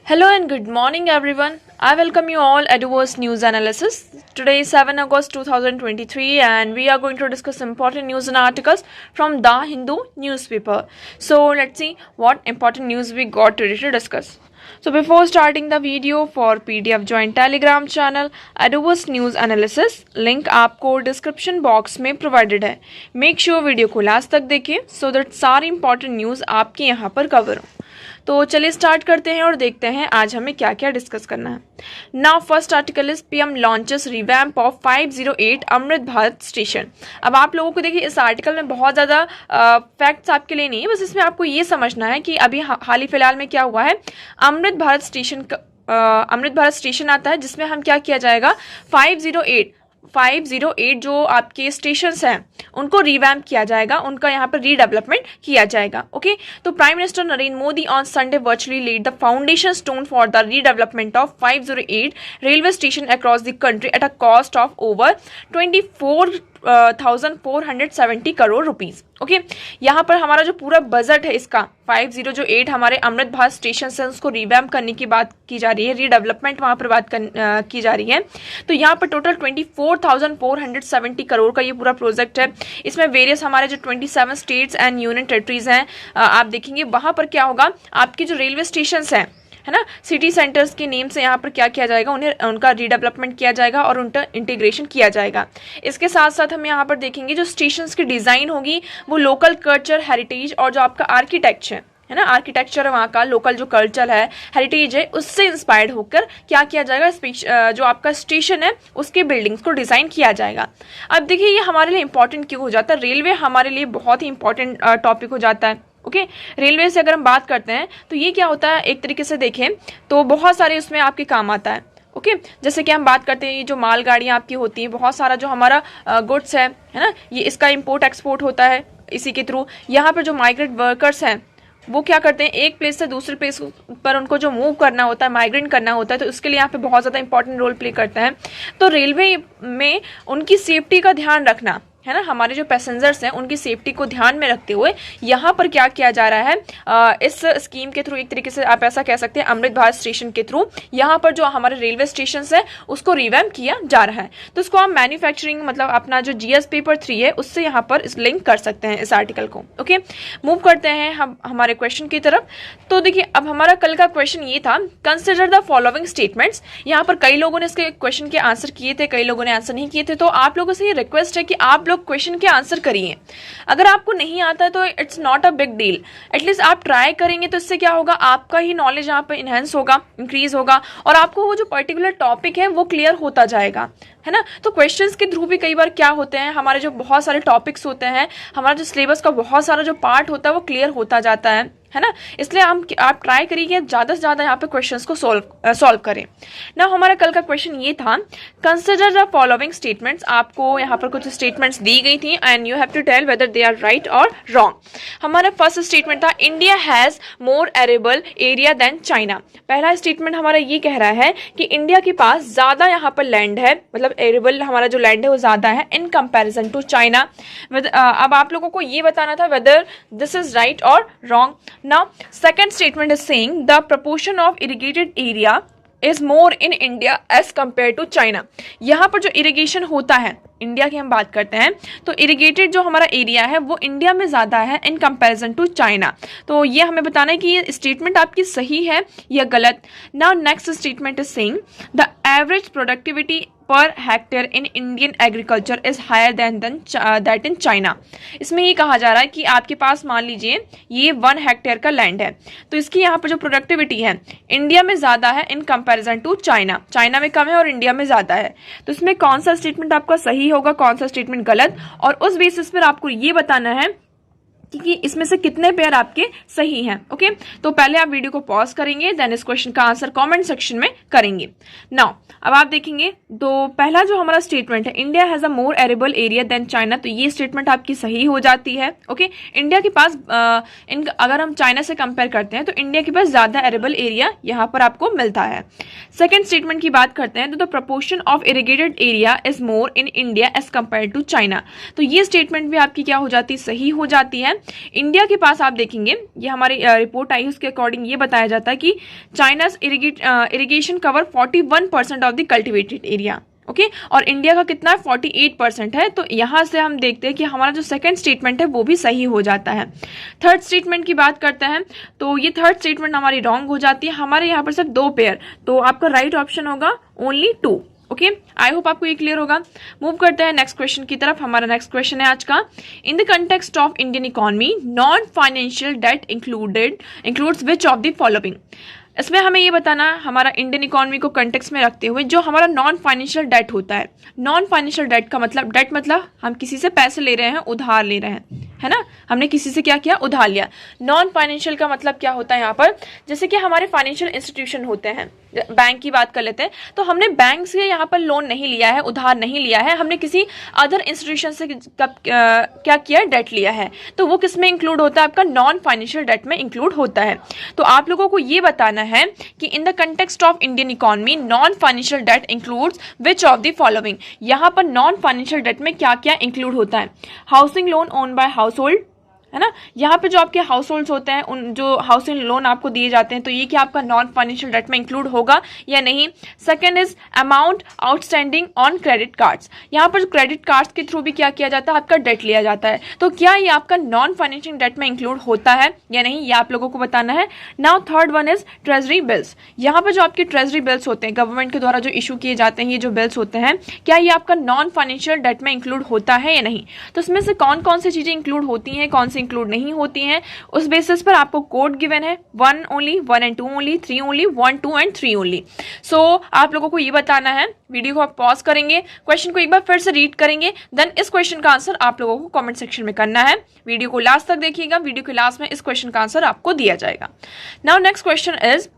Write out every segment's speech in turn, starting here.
Hello and good morning everyone. I welcome you all at Duos News Analysis. Today is 7 August 2023 and we are going to discuss important news and articles from The Hindu newspaper. So let's see what important news we got today to discuss. So before starting the video, for PDF join Telegram channel Duos News Analysis, link आपको description box में provided है. Make sure video को last तक देखें so that सारी important news आपके यहाँ पर कवर हो. तो चलिए स्टार्ट करते हैं और देखते हैं आज हमें क्या क्या डिस्कस करना है. Now first article is PM launches revamp of 508 Amrit Bharat station. अब आप लोगों को देखिए इस आर्टिकल में बहुत ज़्यादा फैक्ट्स आपके लिए नहीं है, बस इसमें आपको ये समझना है कि अभी हाल ही फिलहाल में क्या हुआ है. अमृत भारत स्टेशन आता है जिसमें हम क्या किया जाएगा 508 जो आपके स्टेशंस हैं उनको रिवैम्प किया जाएगा, उनका यहाँ पर रीडेवलपमेंट किया जाएगा. ओके, तो prime minister Narendra Modi on Sunday virtually laid the foundation stone for the redevelopment of 508 railway station across the country at a cost of over 24,470 crore rupees. Okay, यहाँ पर हमारा जो पूरा बजट है इसका 508 हमारे अमृत भारत स्टेशन है उसको रिवैम्प करने की बात की जा रही है, रीडेवलपमेंट वहाँ पर बात की जा रही है. तो यहाँ पर टोटल 24,470 करोड़ का ये पूरा प्रोजेक्ट है. इसमें वेरियस हमारे जो 27 स्टेट्स एंड यूनियन टेरिटरीज हैं आप देखेंगे वहाँ पर क्या होगा, आपके जो रेलवे स्टेशन है ना, सिटी सेंटर्स के नेम से यहाँ पर क्या किया जाएगा, उनका रीडेवलपमेंट किया जाएगा और उनका इंटीग्रेशन किया जाएगा. इसके साथ साथ हम यहाँ पर देखेंगे जो स्टेशंस की डिज़ाइन होगी वो लोकल कल्चर हेरिटेज और जो आपका आर्किटेक्चर है ना, आर्किटेक्चर वहाँ का लोकल जो कल्चर है हेरिटेज है उससे इंस्पायर्ड होकर क्या किया जाएगा, जो आपका स्टेशन है उसके बिल्डिंग्स को डिज़ाइन किया जाएगा. अब देखिए ये हमारे लिए इंपॉर्टेंट क्यों हो जाता है, रेलवे हमारे लिए बहुत ही इंपॉर्टेंट टॉपिक हो जाता है. ओके, रेलवे से अगर हम बात करते हैं तो ये क्या होता है, एक तरीके से देखें तो बहुत सारे उसमें आपके काम आता है. ओके, जैसे कि हम बात करते हैं ये जो मालगाड़ियाँ आपकी होती हैं, बहुत सारा जो हमारा गुड्स है ना, ये इसका इंपोर्ट एक्सपोर्ट होता है इसी के थ्रू. यहाँ पर जो माइग्रेंट वर्कर्स हैं वो क्या करते हैं, एक प्लेस से दूसरे प्लेस पर उनको जो मूव करना होता है, माइग्रेट करना होता है, तो उसके लिए यहाँ पे बहुत ज़्यादा इंपॉर्टेंट रोल प्ले करता है. तो रेलवे में उनकी सेफ्टी का ध्यान रखना है ना, हमारे जो पैसेंजर्स हैं उनकी सेफ्टी को ध्यान में रखते हुए यहाँ पर क्या किया जा रहा है, इस स्कीम के थ्रू एक तरीके से आप ऐसा कह सकते हैं अमृत भारत स्टेशन के थ्रू यहाँ पर जो हमारे रेलवे स्टेशन है उसको रिवैम्प किया जा रहा है. तो इसको हम मैन्युफैक्चरिंग मतलब अपना जो जीएस पेपर 3 है उससे यहाँ पर इस लिंक कर सकते हैं इस आर्टिकल को. ओके, मूव करते हैं हम हमारे क्वेश्चन की तरफ. तो देखिए अब हमारा कल का क्वेश्चन ये था, कंसिडर द फॉलोइंग स्टेटमेंट्स. यहाँ पर कई लोगों ने इसके क्वेश्चन के आंसर किए थे, कई लोगों ने आंसर नहीं किए थे, तो आप लोगों से ये रिक्वेस्ट है कि आप क्वेश्चन के आंसर करिए. अगर आपको नहीं आता है तो it's not a big deal, at least आप ट्राई करेंगे तो इससे क्या होगा, आपका ही नॉलेज यहाँ पे इनहेंस होगा, इंक्रीज होगा और आपको वो जो पर्टिकुलर टॉपिक है वो क्लियर होता जाएगा, है ना. तो क्वेश्चंस के थ्रू भी कई बार क्या होते हैं, हमारे जो बहुत सारे टॉपिक्स होते हैं, हमारा जो सिलेबस का बहुत सारा जो पार्ट होता है वो क्लियर होता जाता है ना. इसलिए आप ट्राई करिए कि ज़्यादा से ज़्यादा यहाँ पे क्वेश्चंस को सॉल्व करें ना. हमारा कल का क्वेश्चन ये था, कंसिडर द फॉलोइंग स्टेटमेंट्स. आपको यहाँ पर कुछ स्टेटमेंट्स दी गई थी and you have to tell whether they are right और रॉन्ग. हमारा फर्स्ट स्टेटमेंट था, India has more arable area than China. पहला स्टेटमेंट हमारा ये कह रहा है कि इंडिया के पास ज़्यादा यहाँ पर लैंड है, मतलब एरेबल हमारा जो लैंड है वो ज़्यादा है इन कंपेरिजन टू चाइना. अब आप लोगों को ये बताना था वेदर दिस इज राइट और wrong. Now, second statement is saying the proportion of irrigated area is more in India as compared to China. यहाँ पर जो इरिगेशन होता है इंडिया की हम बात करते हैं तो इरिगेटेड जो हमारा एरिया है वो इंडिया में ज़्यादा है इन कंपैरिजन टू चाइना. तो ये हमें बताना है कि ये स्टेटमेंट आपकी सही है या गलत. Now next statement is saying the average productivity per hectare in Indian agriculture is higher than that in China. इसमें ये कहा जा रहा है कि आपके पास मान लीजिए ये 1 हेक्टेयर का लैंड है तो इसकी यहाँ पर जो प्रोडक्टिविटी है इंडिया में ज़्यादा है in comparison to China. China में कम है और इंडिया में ज़्यादा है. तो इसमें कौन सा स्टेटमेंट आपका सही होगा, कौन सा स्टेटमेंट गलत, और उस बेसिस पर आपको ये बताना है कि इसमें से कितने पेयर आपके सही हैं. ओके, तो पहले आप वीडियो को पॉज करेंगे, देन इस क्वेश्चन का आंसर कमेंट सेक्शन में करेंगे. नाउ अब आप देखेंगे तो पहला जो हमारा स्टेटमेंट है, India has a more arable area than China, तो ये स्टेटमेंट आपकी सही हो जाती है. ओके, इंडिया के पास अगर हम चाइना से कंपेयर करते हैं तो इंडिया के पास ज़्यादा एरेबल एरिया यहाँ पर आपको मिलता है. सेकेंड स्टेटमेंट की बात करते हैं तो the proportion of irrigated area is more in India as compare to China. तो ये स्टेटमेंट भी आपकी क्या हो जाती है, सही हो जाती है. इंडिया के पास आप देखेंगे, ये हमारी रिपोर्ट आई उसके अकॉर्डिंग ये बताया जाता है कि China's irrigation cover 41% of the cultivated area. Okay और इंडिया का कितना है 48% है। तो यहाँ से हम देखते हैं कि हमारा जो सेकंड स्टेटमेंट है वो भी सही हो जाता है। थर्ड स्टेटमेंट की बात करते हैं तो ये थर्ड स्टेटमेंट हमारी रॉन्ग हो जाती है। हमारे यहाँ पर सिर्फ 2 पेयर, तो आपका राइट ऑप्शन होगा ओनली 2। ओके आई होप आपको ये क्लियर होगा। मूव करते हैं नेक्स्ट क्वेश्चन की तरफ। हमारा नेक्स्ट क्वेश्चन है आज का, in the context of Indian economy non financial debt includes which of the following. इसमें हमें ये बताना हमारा इंडियन इकोनॉमी को कंटेक्स्ट में रखते हुए जो हमारा नॉन फाइनेंशियल डेट होता है। नॉन फाइनेंशियल डेट का मतलब, डेट मतलब हम किसी से पैसे ले रहे हैं, उधार ले रहे हैं, है ना, हमने किसी से क्या किया, उधार लिया। नॉन फाइनेंशियल का मतलब क्या होता है यहाँ पर, जैसे कि हमारे फाइनेंशियल इंस्टीट्यूशन होते हैं, बैंक की बात कर लेते हैं, तो हमने बैंक से यहाँ पर लोन नहीं लिया है, उधार नहीं लिया है, हमने किसी अदर इंस्टीट्यूशन से क्या किया, डेट लिया है, तो वो किस में इंक्लूड होता है, आपका नॉन फाइनेंशियल डेट में इंक्लूड होता है। तो आप लोगों को ये बताना है कि in the context of Indian economy non financial debt includes which of the following. यहाँ पर नॉन फाइनेंशियल डेट में क्या क्या इंक्लूड होता है, housing loan own by household, है ना, यहाँ पे जो आपके हाउस होल्ड्स होते हैं, उन जो हाउसिंग लोन आपको दिए जाते हैं, तो ये क्या आपका नॉन फाइनेंशियल डेट में इंक्लूड होगा या नहीं। Second is amount outstanding on credit cards, यहाँ पर क्रेडिट कार्ड्स के थ्रू भी क्या किया जाता है, आपका डेट लिया जाता है, तो क्या ये आपका नॉन फाइनेंशियल डेट में इंक्लूड होता है या नहीं, ये आप लोगों को बताना है। Now third one is treasury bills, यहाँ पर जो आपके ट्रेजरी बिल्स होते हैं, गवर्नमेंट के द्वारा जो इशू किए जाते हैं, ये जो बिल्स होते हैं, क्या ये आपका नॉन फाइनेंशियल डेट में इंक्लूड होता है या नहीं। तो इसमें से कौन कौन सी चीजें इंक्लूड होती हैं, कौन सी इंक्लूड नहीं होती हैं, उस बेसिस पर आपको कोड गिवन है, 1 only, 1 and 2 only, 3 only, 1, 2 and 3 only. So आप लोगों को ये बताना है, वीडियो को आप पॉज करेंगे, क्वेश्चन को एक बार फिर से रीड करेंगे, देन इस क्वेश्चन का आंसर आप लोगों को कमेंट सेक्शन में करना है। वीडियो को लास्ट तक देखिएगा, वीडियो के लास्ट में इस क्वेश्चन का आंसर आपको दिया जाएगा। Now next question is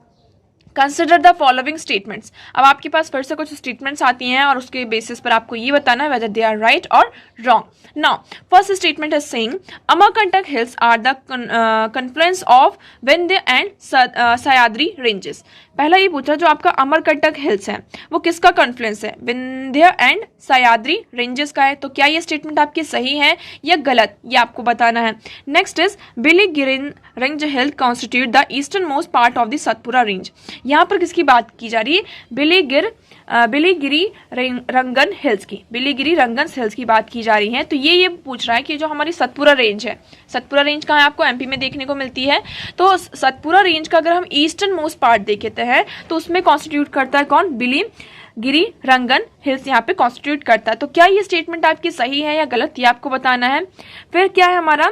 consider the following statements. अब आपके पास फिर से कुछ स्टेटमेंट्स आती हैं और उसके बेसिस पर आपको ये बताना है वेदर दे आर राइट और wrong. Now first statement is saying Amarkantak hills are the confluence of Vindhya and Sahyadri ranges. पहला ये पूछा जो आपका अमरकंटक हिल्स है वो किसका कन्फ्लुएंस है, विंध्य एंड सह्याद्री रेंजेस का है। तो क्या ये स्टेटमेंट आपकी सही है या गलत, ये आपको बताना है। Next is Biligiri range hill constitute the eastern most part of the Satpura range. यहाँ पर किसकी बात की जा रही है, बिलीगिरी रंगन हिल्स की, बिलीगिरी रंगन हिल्स की बात की जा रही है। तो ये पूछ रहा है कि जो हमारी सतपुरा रेंज है, सतपुरा रेंज कहाँ है, आपको एमपी में देखने को मिलती है। तो सतपुरा रेंज का अगर हम ईस्टर्न मोस्ट पार्ट देखते हैं तो उसमें कॉन्स्टिट्यूट करता है कौन, बिलीगिरी रंगन हिल्स यहाँ पे कॉन्स्टिट्यूट करता है। तो क्या ये स्टेटमेंट आपकी सही है या गलत, ये आपको बताना है। फिर क्या है हमारा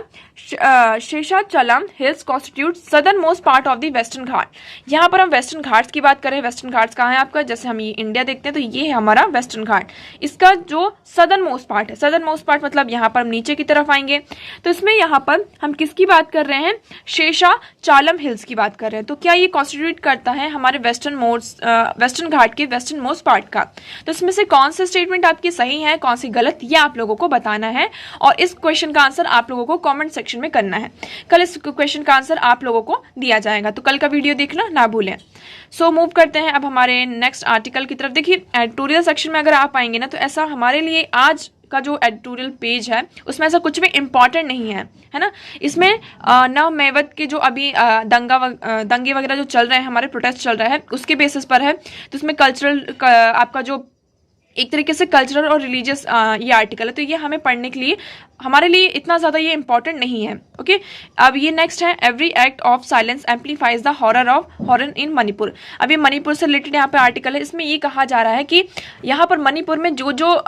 Seshachalam hills constitute southern most part of the Western Ghat. यहाँ पर हम वेस्टर्न घाट्स की बात करें, वेस्टर्न घाट्स कहाँ है आपका, जैसे हम ये इंडिया देखते हैं तो ये है हमारा वेस्टर्न घाट, इसका जो सदर्न मोस्ट पार्ट है, सदर्न मोस्ट पार्ट मतलब यहाँ पर हम नीचे की तरफ आएंगे तो इसमें यहाँ पर हम किसकी बात कर रहे हैं, शेषाचालम हिल्स की बात कर रहे हैं। तो क्या ये कॉन्स्टिट्यूट करता है हमारे वेस्टर्न घाट के वेस्टर्न मोस्ट पार्ट का। तो इसमें से कौन सा स्टेटमेंट आपकी सही है, कौन सी गलत, ये आप लोगों को बताना है और इस क्वेश्चन का आंसर आप लोगों को कमेंट सेक्शन में करना है। कल इस क्वेश्चन का आंसर आप लोगों को दिया जाएगा, तो कल का वीडियो देखना ना भूलें। सो मूव करते हैं अब हमारे नेक्स्ट आर्टिकल की तरफ। देखिए एडिटोरियल सेक्शन में अगर आप आएंगे ना तो ऐसा हमारे लिए आज का जो एडिटोरियल पेज है उसमें ऐसा कुछ भी इम्पॉर्टेंट नहीं है, है ना। इसमें नव मेवत के जो अभी दंगे वगैरह जो चल रहे हैं, हमारे प्रोटेस्ट चल रहा है, उसके बेसिस पर है। तो इसमें कल्चरल आपका जो एक तरीके से कल्चरल और रिलीजियस ये आर्टिकल है, तो ये हमें पढ़ने के लिए हमारे लिए इतना ज़्यादा ये इंपॉर्टेंट नहीं है। ओके अब ये नेक्स्ट है, every act of silence amplifies the horror in Manipur. अब ये मणिपुर से रिलेटेड यहाँ पे आर्टिकल है, इसमें ये कहा जा रहा है कि यहाँ पर मणिपुर में जो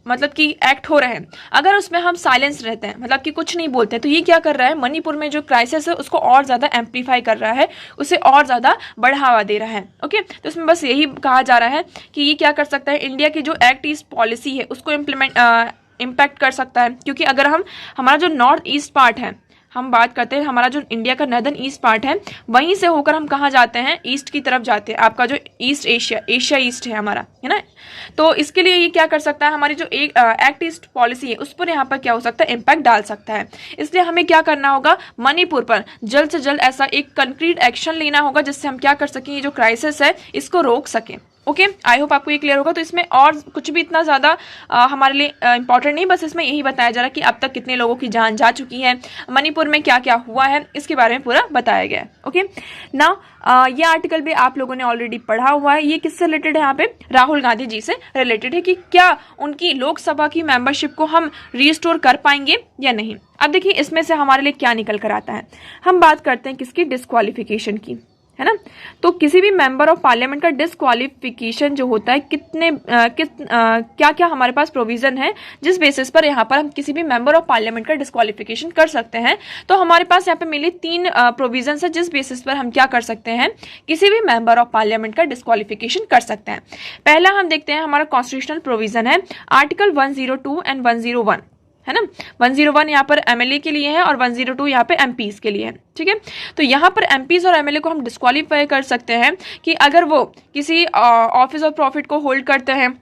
मतलब कि एक्ट हो रहे हैं, अगर उसमें हम साइलेंस रहते हैं, मतलब कि कुछ नहीं बोलते हैं, तो ये क्या कर रहा है, मणिपुर में जो क्राइसिस है उसको और ज़्यादा एम्पलीफाई कर रहा है, उसे और ज़्यादा बढ़ावा दे रहा है। ओके तो इसमें बस यही कहा जा रहा है कि ये क्या कर सकता है, इंडिया की जो एक्ट ईस्ट पॉलिसी है उसको इम्पैक्ट कर सकता है। क्योंकि अगर हमारा जो नॉर्थ ईस्ट पार्ट है, हम बात करते हैं हमारा जो इंडिया का नॉर्दर्न ईस्ट पार्ट है, वहीं से होकर हम कहाँ जाते हैं, ईस्ट की तरफ जाते हैं। आपका जो ईस्ट एशिया ईस्ट है हमारा, है ना। तो इसके लिए ये क्या कर सकता है, हमारी जो एक एक्ट ईस्ट पॉलिसी है उस पर यहाँ पर क्या हो सकता है, इम्पैक्ट डाल सकता है। इसलिए हमें क्या करना होगा, मणिपुर पर जल्द से जल्द ऐसा एक कंक्रीट एक्शन लेना होगा जिससे हम क्या कर सकें, ये जो क्राइसिस है इसको रोक सकें। ओके, आई होप आपको ये क्लियर होगा। तो इसमें और कुछ भी इतना ज़्यादा हमारे लिए इंपॉर्टेंट नहीं, बस इसमें यही बताया जा रहा है कि अब तक कितने लोगों की जान जा चुकी है, मणिपुर में क्या क्या हुआ है, इसके बारे में पूरा बताया गया है। ओके ना, ये आर्टिकल भी आप लोगों ने ऑलरेडी पढ़ा हुआ है। ये किससे रिलेटेड है? यहाँ पे राहुल गांधी जी से रिलेटेड है कि क्या उनकी लोकसभा की मेंबरशिप को हम रिस्टोर कर पाएंगे या नहीं। अब देखिए इसमें से हमारे लिए क्या निकल कर आता है। हम बात करते हैं किसकी? डिस्क्वालिफिकेशन की, है ना। तो किसी भी मेंबर ऑफ पार्लियामेंट का डिस्क्वालिफिकेशन जो होता है, क्या क्या हमारे पास प्रोविजन है जिस बेसिस पर यहाँ पर हम किसी भी मेंबर ऑफ पार्लियामेंट का डिस्क्वालिफिकेशन कर सकते हैं। तो हमारे पास यहाँ पे मिली 3 प्रोविजन है जिस बेसिस पर हम क्या कर सकते हैं, किसी भी मेंबर ऑफ पार्लियामेंट का डिस्क्वालिफिकेशन कर सकते हैं। पहला हम देखते हैं, हमारा कॉन्स्टिट्यूशनल प्रोविजन है आर्टिकल 102 एंड 101, है ना। 101 यहाँ पर एमएलए के लिए है और 102 यहाँ पे एमपीज के लिए है, ठीक है। तो यहाँ पर एमपीज और एमएलए को हम डिस्क्वालीफाई कर सकते हैं कि अगर वो किसी ऑफिस ऑफ प्रॉफिट को होल्ड करते हैं,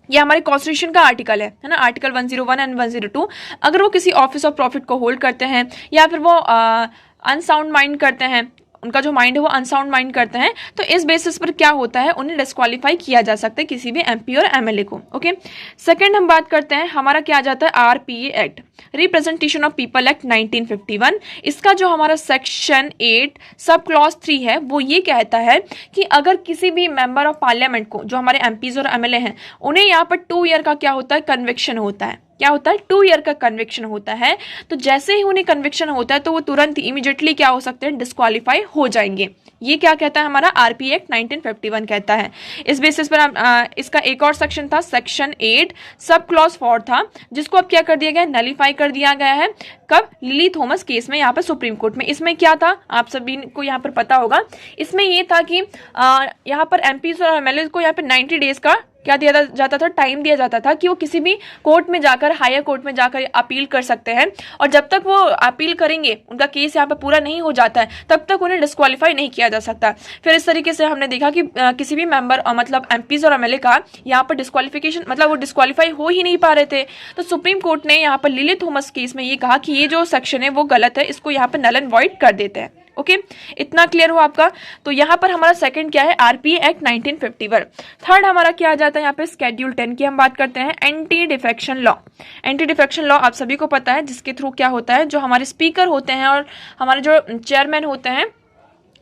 ये हमारे कॉन्स्टिट्यूशन का आर्टिकल है ना, आर्टिकल 101 एंड 102। अगर वो किसी ऑफिस ऑफ प्रॉफिट को होल्ड करते हैं या फिर वो अनसाउंड माइंड करते हैं, उनका जो माइंड है वो अनसाउंड माइंड करते हैं, तो इस बेसिस पर क्या होता है, उन्हें डिस्क्वालीफाई किया जा सकता है किसी भी एमपी और एमएलए को। ओके, सेकंड हम बात करते हैं, हमारा क्या आ जाता है, RPA act, representation of people act 1951। इसका जो हमारा सेक्शन 8 सब क्लॉज 3 है, वो ये कहता है कि अगर किसी भी मेंबर ऑफ पार्लियामेंट को, जो हमारे एमपीज और एमएलए हैं, उन्हें यहाँ पर 2 ईयर का क्या होता है, कन्विक्शन होता है। क्या होता है? 2 ईयर का कन्विक्शन होता है। तो जैसे ही उन्हें कन्विक्शन होता है तो वो तुरंत इमीडिएटली क्या हो सकते हैं, डिस्क्वालीफाई हो जाएंगे। ये क्या कहता है, हमारा आरपी एक्ट 1951 कहता है। इस बेसिस पर इसका एक और सेक्शन था, सेक्शन 8 सब क्लॉज 4 था, जिसको अब क्या कर दिया गया है, नलीफाई कर दिया गया है। कब? लिली थॉमस केस में, यहाँ पर सुप्रीम कोर्ट में। इसमें क्या था, आप सभी को यहाँ पर पता होगा, इसमें ये था कि यहाँ पर एमपीज और एमएलए को यहाँ पर 90 डेज का क्या दिया जाता था, टाइम दिया जाता था कि वो किसी भी कोर्ट में जाकर, हायर कोर्ट में जाकर अपील कर सकते हैं, और जब तक वो अपील करेंगे, उनका केस यहाँ पे पूरा नहीं हो जाता है, तब तक उन्हें डिस्क्वालीफाई नहीं किया जा सकता। फिर इस तरीके से हमने देखा कि किसी भी मेंबर मतलब एमपीज और एमएलए का यहाँ पर डिस्क्वालिफिकेशन, मतलब वो डिस्क्वालीफाई हो ही नहीं पा रहे थे। तो सुप्रीम कोर्ट ने यहाँ पर लिली थॉमस केस में ये कहा कि ये जो सेक्शन है वो गलत है, इसको यहाँ पर नल एंड वॉइड कर देते हैं। ओके, इतना क्लियर हो आपका। तो यहाँ पर हमारा सेकंड क्या है, आरपीए एक्ट 1951। थर्ड हमारा क्या आ जाता है, यहाँ पे स्केड्यूल 10 की हम बात करते हैं, anti defection law. Anti defection law आप सभी को पता है, जिसके थ्रू क्या होता है, जो हमारे स्पीकर होते हैं और हमारे जो चेयरमैन होते हैं,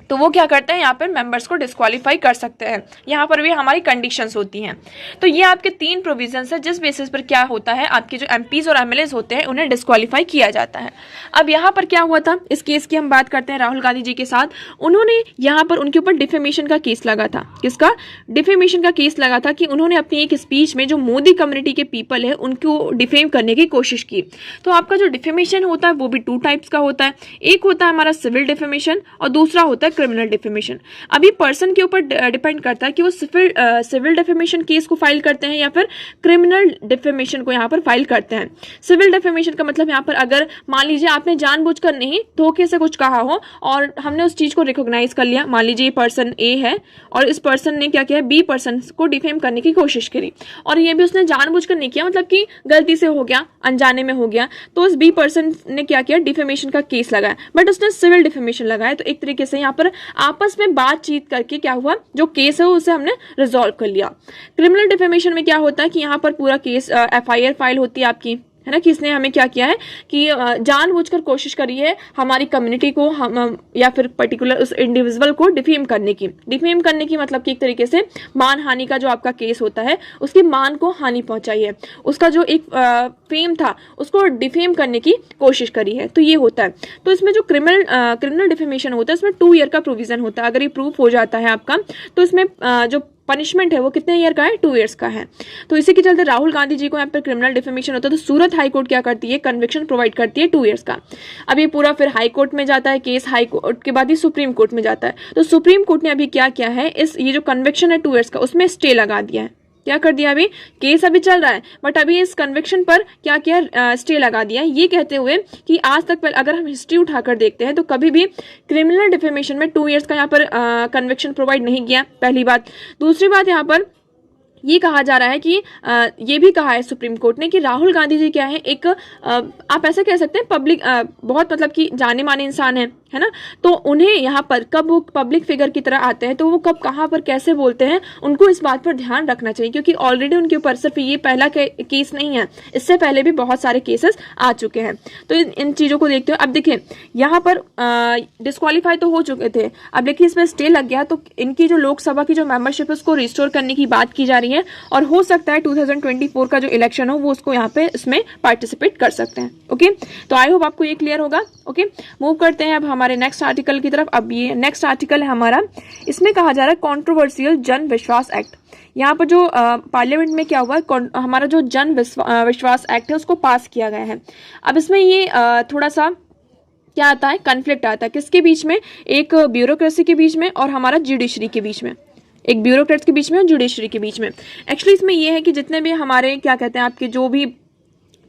तो वो क्या करते हैं, यहाँ पर मेंबर्स को डिस्क्वालीफाई कर सकते हैं। यहाँ पर भी हमारी कंडीशंस होती हैं। तो ये आपके 3 प्रोविजंस है जिस बेसिस पर क्या होता है, आपके जो एमपीज और एमएलएज होते हैं उन्हें डिस्क्वालीफाई किया जाता है। अब यहाँ पर क्या हुआ था, इस केस की हम बात करते हैं राहुल गांधी जी के साथ। उन्होंने यहाँ पर उनके ऊपर डिफेमेशन का केस लगा था। किसका? डिफेमेशन का केस लगा था कि उन्होंने अपनी एक स्पीच में जो मोदी कम्युनिटी के पीपल है उनको डिफेम करने की कोशिश की। तो आपका जो डिफेमेशन होता है वो भी 2 टाइप्स का होता है। एक होता है हमारा सिविल डिफेमेशन और दूसरा होता है क्रिमिनल डिफेमेशन। अभी पर्सन के ऊपर डिपेंड करता है कि वो सिविल डिफेमेशन केस को फाइल करते हैं या फिर क्रिमिनल डिफेमेशन को यहाँ पर फाइल करते हैं। सिविल डिफेमेशन का मतलब यहाँ पर अगर मान लीजिए आपने जानबूझकर नहीं, धोखे से कुछ कहा हो और हमने उस चीज को रिकॉग्नाइज कर लिया, मान लीजिए ये पर्सन ए है और इस पर्सन ने क्या किया, बी पर्सन को डिफेम करने की कोशिश करी और ये भी उसने जानबूझकर नहीं किया, मतलब कि गलती से हो गया, अनजाने में हो गया, तो इस बी पर्सन ने क्या किया, डिफेमेशन का केस लगाया, बट उसने सिविल डिफेमेशन लगाया। तो एक तरीके से यहाँ पर आपस में बातचीत करके क्या हुआ, जो केस है उसे हमने रिजॉल्व कर लिया। क्रिमिनल डिफेमेशन में क्या होता है कि यहाँ पर पूरा केस एफआईआर फाइल होती है आपकी, है ना, कि इसने हमें क्या किया है कि जानबूझकर कोशिश करी है हमारी कम्युनिटी को हम या फिर पर्टिकुलर उस इंडिविजुअल को डिफेम करने की मतलब कि एक तरीके से मान हानि का जो आपका केस होता है उसकी मान को हानि पहुंचाई है, उसका जो एक फेम था उसको डिफेम करने की कोशिश करी है, तो ये होता है। तो इसमें जो क्रिमिनल डिफेमेशन होता है इसमें 2 ईयर का प्रोविजन होता है। अगर ये प्रूफ हो जाता है आपका तो इसमें जो पनिशमेंट है वो कितने ईयर का है, 2 ईयर्स का है। तो इसी के चलते राहुल गांधी जी को यहाँ पर क्रिमिनल डिफेमेशन होता है तो सूरत हाई कोर्ट क्या करती है, कन्विक्शन प्रोवाइड करती है 2 ईयर्स का। अब ये पूरा फिर हाई कोर्ट में जाता है केस, हाई कोर्ट के बाद ही सुप्रीम कोर्ट में जाता है। तो सुप्रीम कोर्ट ने अभी क्या किया है, ये जो कन्विक्शन है 2 ईयर्स का उसमें स्टे लगा दिया है। क्या कर दिया, अभी केस अभी चल रहा है बट अभी इस कन्विक्शन पर क्या किया, स्टे लगा दिया है, ये कहते हुए कि आज तक अगर हम हिस्ट्री उठाकर देखते हैं तो कभी भी क्रिमिनल डिफेमेशन में 2 ईयर्स का यहाँ पर कन्विक्शन प्रोवाइड नहीं किया, पहली बात। दूसरी बात, यहाँ पर ये कहा जा रहा है कि ये भी कहा है सुप्रीम कोर्ट ने कि राहुल गांधी जी क्या है, एक आप ऐसा कह सकते हैं पब्लिक बहुत मतलब कि जाने माने इंसान है, है ना। तो उन्हें यहाँ पर कब वो पब्लिक फिगर की तरह आते हैं तो वो कब कहाँ पर कैसे बोलते हैं उनको इस बात पर ध्यान रखना चाहिए, क्योंकि ऑलरेडी उनके ऊपर सिर्फ ये पहला केस नहीं है, इससे पहले भी बहुत सारे केसेस आ चुके हैं। तो इन चीज़ों को देखते हुए अब देखिए यहाँ पर डिस्क्वालीफाई तो हो चुके थे, अब देखिए इसमें स्टे लग गया, तो इनकी जो लोकसभा की जो मेंबरशिप है उसको रिस्टोर करने की बात की जा रही है और हो सकता है 2024 का जो इलेक्शन हो वो उसको यहाँ पे इसमें पार्टिसिपेट कर सकते हैं। ओके, तो आई होप आपको ये क्लियर होगा। ओके, मूव करते हैं अब हमारे नेक्स्ट आर्टिकल की तरफ। अब ये नेक्स्ट आर्टिकल है हमारा, इसमें कहा जा रहा है कॉन्ट्रोवर्शियल जन विश्वास एक्ट। यहाँ पर जो पार्लियामेंट में क्या हुआ, हमारा जो जन विश्वास एक्ट है उसको पास किया गया है। अब इसमें ये थोड़ा सा क्या आता है, कन्फ्लिक्ट आता है किसके बीच में, एक ब्यूरोक्रेसी के बीच में और हमारा जुडिशरी के बीच में, एक ब्यूरोक्रेट्स के बीच में और जुडिशरी के बीच में। एक्चुअली इसमें ये है कि जितने भी हमारे क्या कहते हैं आपके जो भी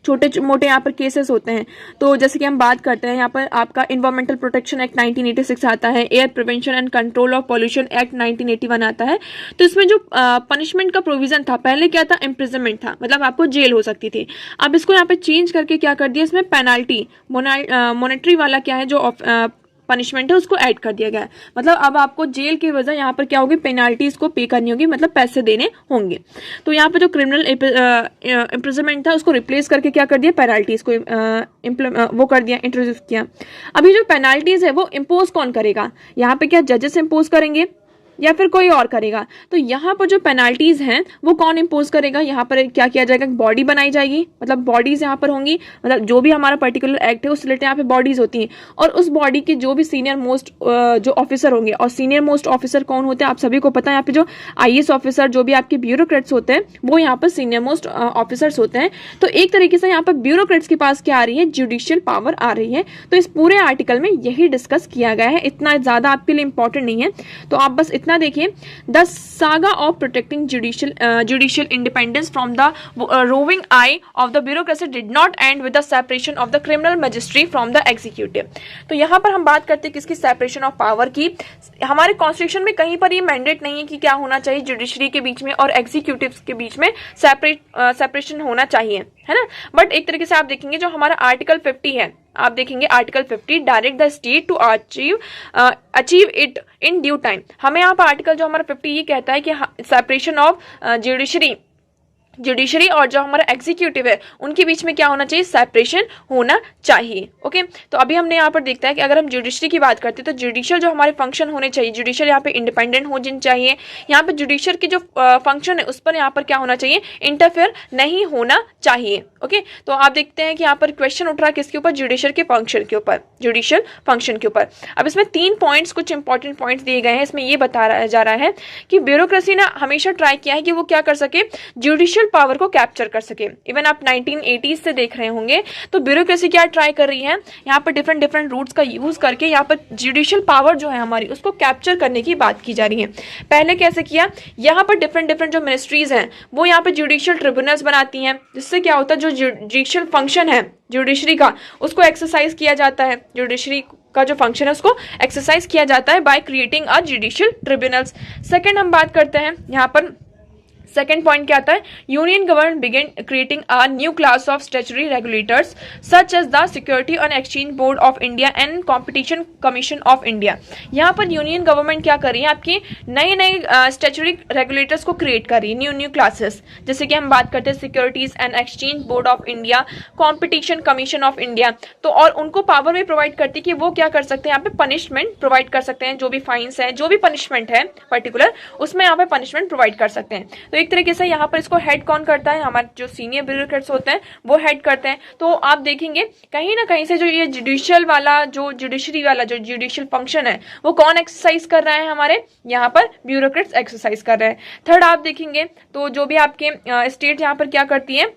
छोटे मोटे यहाँ पर केसेस होते हैं, तो जैसे कि हम बात करते हैं यहाँ पर आपका इन्वायरमेंटल प्रोटेक्शन एक्ट 1986 आता है, air prevention and control of pollution act 1981 आता है। तो इसमें जो पनिशमेंट का प्रोविजन था, पहले क्या था, इम्प्रिजनमेंट था, मतलब आपको जेल हो सकती थी। अब इसको यहाँ पे चेंज करके क्या कर दिया, इसमें पेनाल्टी मॉनेटरी वाला क्या है जो पनिशमेंट है उसको ऐड कर दिया गया है। मतलब अब आपको जेल के वजह यहाँ पर क्या होगी, पेनाल्टीज को पे करनी होगी, मतलब पैसे देने होंगे। तो यहाँ पे जो क्रिमिनल इम्प्रिजनमेंट था उसको रिप्लेस करके क्या कर दिया, पेनाल्टीज को वो कर दिया, इंट्रोड्यूस किया। अभी जो पेनाल्टीज है वो इम्पोज कौन करेगा, यहाँ पे क्या जजेस इम्पोज करेंगे या फिर कोई और करेगा। तो यहाँ पर जो पेनाल्टीज हैं वो कौन इम्पोज करेगा, यहाँ पर क्या किया जाएगा, बॉडी बनाई जाएगी, मतलब बॉडीज यहाँ पर होंगी, मतलब जो भी हमारा पर्टिकुलर एक्ट है उस रिलेटेड यहाँ पे बॉडीज होती हैं और उस बॉडी के जो भी सीनियर मोस्ट जो ऑफिसर होंगे, और सीनियर मोस्ट ऑफिसर कौन होते हैं आप सभी को पता है, यहाँ पे जो IAS ऑफिसर, जो भी आपके ब्यूरोक्रेट्स होते हैं वो यहाँ पर सीनियर मोस्ट ऑफिसर्स होते हैं। तो एक तरीके से यहाँ पर ब्यूरोक्रेट्स के पास क्या आ रही है, जुडिशियल पावर आ रही है। तो इस पूरे आर्टिकल में यही डिस्कस किया गया है, इतना ज्यादा आपके लिए इंपॉर्टेंट नहीं है, तो आप बस इतना देखिए, the saga of protecting judicial independence from the roving eye of the bureaucracy did not end with the separation of the criminal magistracy from the executive. तो यहाँ पर हम बात करते हैं किसकी, सेपरेशन ऑफ पावर की। हमारे कॉन्स्टिट्यूशन में कहीं पर ये मैंडेट नहीं है कि क्या होना चाहिए, जुडिशरी के बीच में और एग्जीक्यूटिव के बीच में सेपरेशन होना चाहिए, है ना। बट एक तरीके से आप देखेंगे जो हमारा आर्टिकल 50 है, आप देखेंगे article 50 direct the state to achieve it in due time. हमें यहाँ पर आर्टिकल जो हमारा 50 ये कहता है कि सेपरेशन ऑफ जुडिशरी और जो हमारा एग्जीक्यूटिव है उनके बीच में क्या होना चाहिए, सेपरेशन होना चाहिए। ओके, तो अभी हमने यहाँ पर देखता है कि अगर हम जुडिशरी की बात करते हैं तो जुडिशियल जो हमारे फंक्शन होने चाहिए, जुडिशियल यहाँ पे इंडिपेंडेंट हो चाहिए, यहाँ पे जुडिशियल की जो फंक्शन है उस पर यहाँ पर क्या होना चाहिए, इंटरफेयर नहीं होना चाहिए। ओके, तो आप देखते हैं कि यहाँ पर क्वेश्चन उठ रहा है किसके ऊपर, जुडिशियल के फंक्शन के ऊपर, जुडिशियल फंक्शन के ऊपर। अब इसमें 3 पॉइंट्स, कुछ इंपॉर्टेंट पॉइंट्स दिए गए हैं। इसमें ये बताया जा रहा है कि ब्यूरोक्रेसी ने हमेशा ट्राई किया है कि वो क्या कर सके, जुडिशियल पावर को कैप्चर कर सके। इवन आप 1980s से देख रहे होंगे तो ब्यूरोक्रेसी क्या ट्राई कर रही है, यहाँ पर डिफरेंट रूट्स का यूज करके यहाँ पर जुडिशियल पावर जो है हमारी उसको कैप्चर करने की बात की जा रही है। पहले कैसे किया, यहाँ पर डिफरेंट जो मिनिस्ट्रीज हैं वो यहाँ पर जुडिशियल ट्रिब्यूनल्स बनाती हैं, जिससे क्या होता है जो जुडिशियल फंक्शन है जुडिशरी का उसको एक्सरसाइज किया जाता है, जुडिशरी का जो फंक्शन है उसको एक्सरसाइज किया जाता है by creating a judicial tribunals. Second हम बात करते हैं यहाँ पर, सेकेंड पॉइंट क्या आता है, union government began creating a new class of statutory regulators such as the security and exchange board of India and competition commission of India. यहाँ पर यूनियन गवर्नमेंट क्या कर रही है, आपकी नए स्टैट्यूटरी रेगुलेटर्स को क्रिएट कर रही है, न्यू क्लासेस, जैसे कि हम बात करते हैं securities and exchange board of India, competition commission of India. तो और उनको पावर भी प्रोवाइड करती है कि वो क्या कर सकते हैं, यहाँ पे पनिशमेंट प्रोवाइड कर सकते हैं, जो भी फाइन्स है, जो भी पनिशमेंट है पर्टिकुलर उसमें यहाँ पे पनिशमेंट प्रोवाइड कर सकते हैं। तो एक तरीके से यहाँ पर इसको हेड कौन करता है, हमारे जो सीनियर ब्यूरोक्रेट्स होते हैं वो हेड करते हैं। तो आप देखेंगे कहीं ना कहीं से जो ये जुडिशियल वाला, जो जुडिशरी वाला जो जुडिशियल फंक्शन है वो कौन एक्सरसाइज कर रहा है, हमारे यहाँ पर ब्यूरोक्रेट्स एक्सरसाइज कर रहे हैं। थर्ड आप देखेंगे तो जो भी आपके स्टेट यहाँ पर क्या करती है,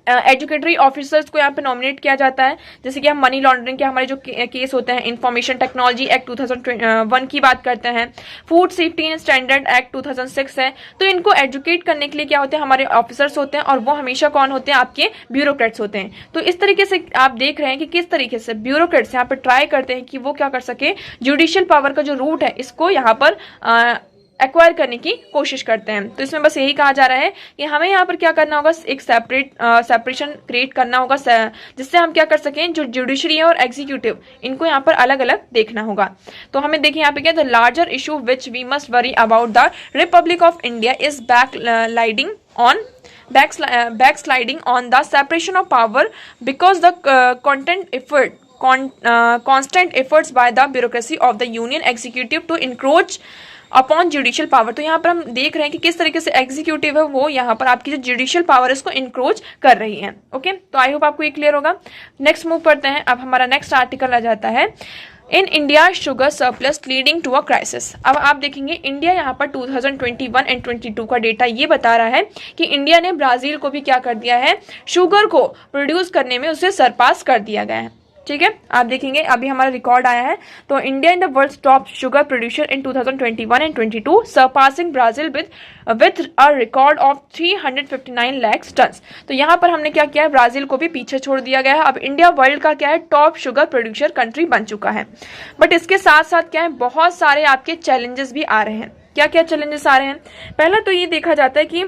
एजुकेटरी ऑफिसर्स को यहाँ पे नॉमिनेट किया जाता है, जैसे कि हम मनी लॉन्ड्रिंग के हमारे जो केस होते हैं, इंफॉर्मेशन टेक्नोलॉजी एक्ट 2001 की बात करते हैं, food safety and standard act 2006 है। तो इनको एजुकेट करने के लिए क्या होते हैं, हमारे ऑफिसर्स होते हैं और वो हमेशा कौन होते हैं, आपके ब्यूरोक्रेट्स होते हैं। तो इस तरीके से आप देख रहे हैं कि किस तरीके से ब्यूरोक्रेट्स यहाँ पर ट्राई करते हैं कि वो क्या कर सके, जुडिशियल पावर का जो रूट है इसको यहाँ पर एक्वायर करने की कोशिश करते हैं। तो इसमें बस यही कहा जा रहा है कि हमें यहाँ पर क्या करना होगा, एक सेपरेशन क्रिएट करना होगा जिससे हम क्या कर सकें, जो जुडिशरी है और एग्जीक्यूटिव इनको यहाँ पर अलग अलग देखना होगा। तो हमें देखिए यहाँ पे क्या, the larger issue which we must worry about the republic of India is backsliding on the separation of power because the constant efforts by the bureaucracy of the union executive to encroach upon judicial power. तो यहाँ पर हम देख रहे हैं कि किस तरीके से एग्जीक्यूटिव है वो यहाँ पर आपकी जो जुडिशियल पावर है उसको इंक्रोच कर रही है। ओके, तो आई होप आपको ये क्लियर होगा। नेक्स्ट मूव करते हैं। अब हमारा नेक्स्ट आर्टिकल आ जाता है in India sugar surplus leading to a crisis. अब आप देखेंगे इंडिया यहाँ पर 2021 एंड 22 का डेटा ये बता रहा है कि इंडिया ने ब्राजील को भी क्या कर दिया है, शुगर को प्रोड्यूस करने में उसे सरपास कर दिया गया है। ठीक है, आप देखेंगे अभी हमारा रिकॉर्ड आया है, तो India in the world top sugar producer in 2021 and 22 surpassing Brazil with a record of 359 lakh tons. तो यहाँ पर हमने क्या किया है, ब्राजील को भी पीछे छोड़ दिया गया है। अब इंडिया वर्ल्ड का क्या है, टॉप शुगर प्रोड्यूसर कंट्री बन चुका है। बट इसके साथ साथ क्या है, बहुत सारे आपके चैलेंजेस भी आ रहे हैं। क्या क्या चैलेंजेस आ रहे हैं, पहला तो ये देखा जाता है कि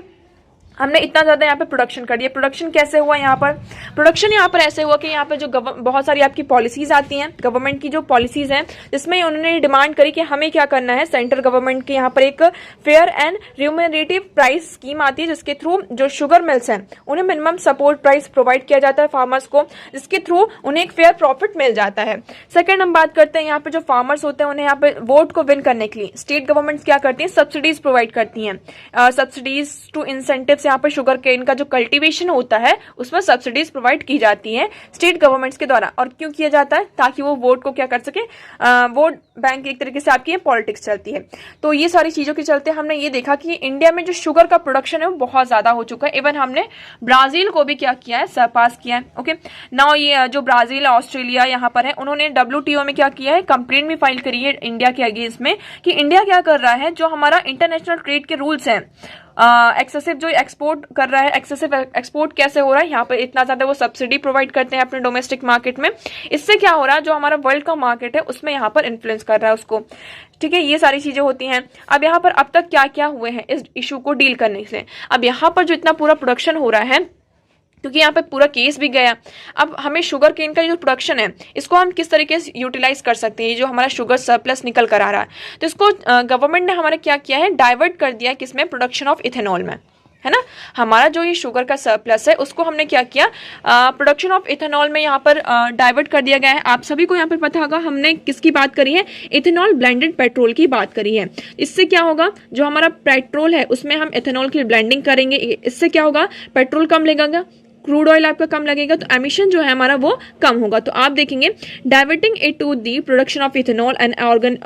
हमने इतना ज़्यादा यहाँ पे प्रोडक्शन कर दिया। प्रोडक्शन कैसे हुआ यहाँ पर, प्रोडक्शन यहाँ पर ऐसे हुआ कि यहाँ पे जो बहुत सारी आपकी पॉलिसीज आती हैं, गवर्नमेंट की जो पॉलिसीज हैं, जिसमें उन्होंने डिमांड करी कि हमें क्या करना है, सेंट्रल गवर्नमेंट के यहाँ पर एक fair and remunerative price scheme आती है, जिसके थ्रू जो शुगर मिल्स हैं उन्हें मिनिमम सपोर्ट प्राइस प्रोवाइड किया जाता है फार्मर्स को, जिसके थ्रू उन्हें एक फेयर प्रॉफिट मिल जाता है। सेकेंड हम बात करते हैं यहाँ पे जो फार्मर्स होते हैं उन्हें यहाँ पे वोट को विन करने के लिए स्टेट गवर्नमेंट क्या करती है, सब्सिडीज प्रोवाइड करती हैं, सब्सिडीज टू इंसेंटिव्स। यहाँ पर शुगर केन का जो कल्टीवेशन होता है उसमें सब्सिडीज प्रोवाइड की जाती है स्टेट गवर्नमेंट्स के द्वारा। और क्यों किया जाता है, ताकि वो वोट को क्या कर सके, वोट बैंक एक तरीके से आपकी पॉलिटिक्स चलती है। तो ये सारी चीजों के चलते हमने ये देखा कि इंडिया में जो शुगर का प्रोडक्शन है वो बहुत ज्यादा हो चुका है। इवन हमने ब्राजील को भी क्या किया है, सरपास किया है। ओके, नाउ ये जो ब्राजील ऑस्ट्रेलिया यहाँ पर है, उन्होंने WTO में क्या किया है, कंप्लेंट भी फाइल करी है इंडिया के अगेंस्ट में कि इंडिया क्या कर रहा है, जो हमारा इंटरनेशनल ट्रेड के रूल्स हैं, एक्सेसिव जो एक्सपोर्ट कर रहा है, एक्सेसिव एक्सपोर्ट कैसे हो रहा है, यहाँ पर इतना ज्यादा वो सब्सिडी प्रोवाइड करते हैं अपने डोमेस्टिक मार्केट में। इससे क्या हो रहा है, जो हमारा वर्ल्ड का मार्केट है उसमें यहाँ पर इन्फ्लुएंस कर रहा है उसको। ठीक है, ये सारी चीजें होती हैं। अब यहाँ पर अब तक क्या क्या हुए हैं इस इशू को डील करने से। अब यहाँ पर जो इतना पूरा प्रोडक्शन हो रहा है, क्योंकि यहाँ पे पूरा केस भी गया, अब हमें शुगर केन का जो प्रोडक्शन है इसको हम किस तरीके से यूटिलाइज कर सकते हैं, ये जो हमारा शुगर सरप्लस निकल कर आ रहा है, तो इसको गवर्नमेंट ने हमारा क्या किया है, डाइवर्ट कर दिया है किसमें, प्रोडक्शन ऑफ इथेनॉल में, है ना। हमारा जो ये शुगर का सरप्लस है उसको हमने क्या किया, प्रोडक्शन ऑफ इथेनॉल में यहाँ पर डाइवर्ट कर दिया गया है। आप सभी को यहाँ पर पता होगा हमने किसकी बात करी है, इथेनॉल ब्लेंडेड पेट्रोल की बात करी है। इससे क्या होगा, जो हमारा पेट्रोल है उसमें हम इथेनॉल की ब्लेंडिंग करेंगे, इससे क्या होगा, पेट्रोल कम लगेगा, क्रूड ऑयल आपका कम लगेगा, तो एमिशन जो है हमारा वो कम होगा। तो आप देखेंगे diverting it to the production of ethanol and